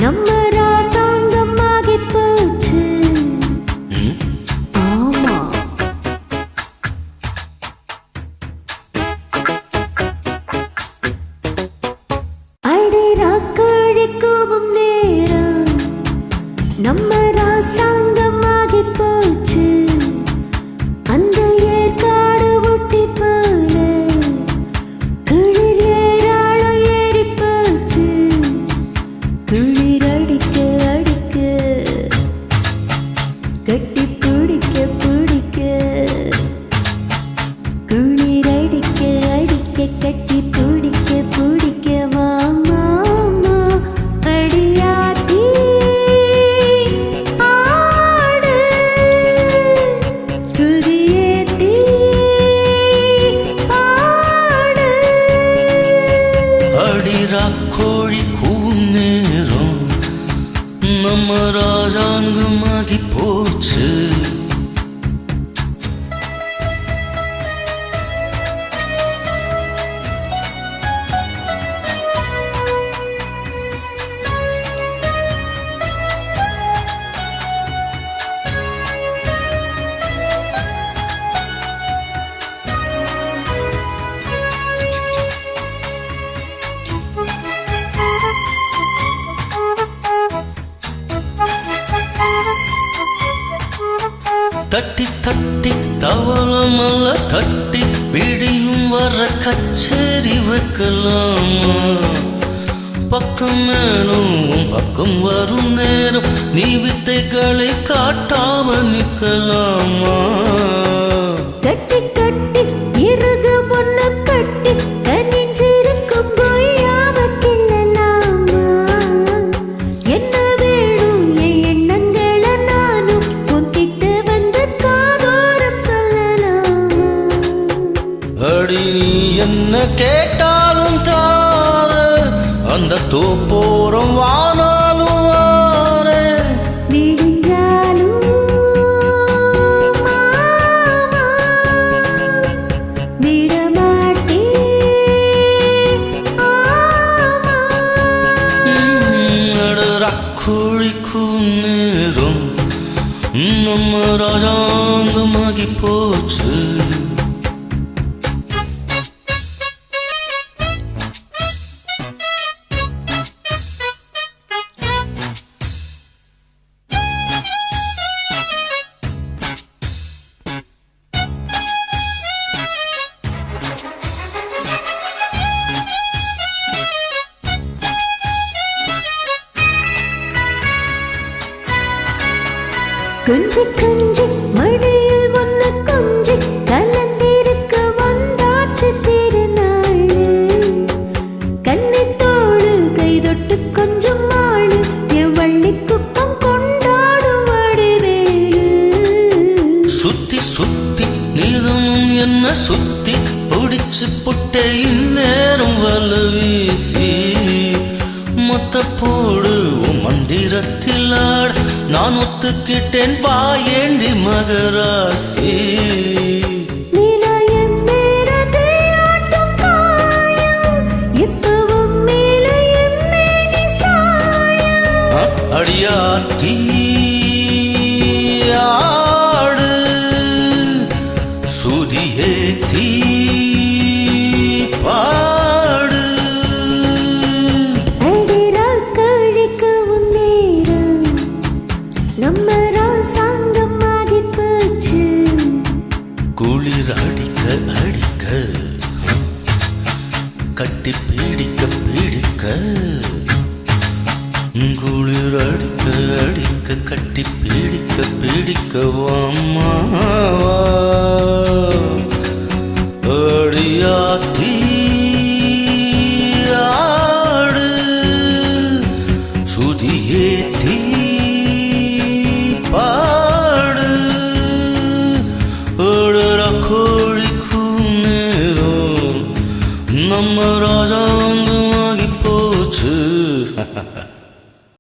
நம்ம ராசாங்கமாகி போச்சு. ஆமா அடி ராக்காழி கூவும் நேரம் நம்ம ராசாங்கமாகி போச்சு. அந்த ஏற்காடு ஒட்டி போல குளிர் ஏராளம் ஏறி போச்சு. குளிர் அடிக்க அடிக்க கட்டி பிடிக்க பிடிக்க குளிர் அடிக்க அடிக்க கட்டி பிடிக்க பிடிக்க மாமா அடியாத்தி ஆடு சுதியேத்தி ஆடு. அடிராக்கோழி கூநேரம் நம்ம ராஜாங்கமாகி போச்சு. தட்டி தட்டி தவளமல்ல தட்டி பிடியும் வர கச்சேரி வைக்கலாமா? பக்கம் மேலும் பக்கம் வரும் நேரம் நீ வித்தைகளை காட்டாம நிற்கலாமா? கட்டி கட்டி இறுகு பொண்ணு கட்டி கனிஞ்சிருக்கும் கொய்யாவ கிள்ளலாமா? என்ன வேணும் என் எண்ணங்களை நானும் உன்கிட்ட வந்து காதோரம் சொல்லலாமா? அடி நீ என்ன கேட்டாலும் தார அந்த தோப்போரம் வானாலும் வாரே. விடிஞ்சாலும் மாமா விடமாட்டே ஆமா. அடராக்கோழி கூநேரம் நம்ம ராஜாங்கமாகி போச்சு. கொஞ்சி கொஞ்சி மடியில் ஒன்று கொஞ்சி கலந்திருக்க வந்தாச்சு திருநாள். கண்ணத்தோடு கைதொட்டு கொஞ்சம் மாடு என் வள்ளி குப்பம் கொண்டாடும் வடிவேலு. சுத்தி சுத்தி நீதமும் என்ன சுத்தி பிடிச்சு புட்டை இந்நேரம் வல வீசி மொத்த போடு மந்திரத்தில் ஆட நான் ஒத்துக்கிட்டேன் வாயேண்டி மகராசி. அடியாத்தி ஆடு சுதியேத்தி பாடு. நம்ம ராசாங்கமாகி போச்சு. குளிர் அடிக்க அடிக்க கட்டி பீடிக்க பீடிக்க குளிர் அடிக்க அடிக்க கட்டி பீடிக்க பீடிக்க வாமாவா அடியாத்தி ஆடு சுதியேத்தி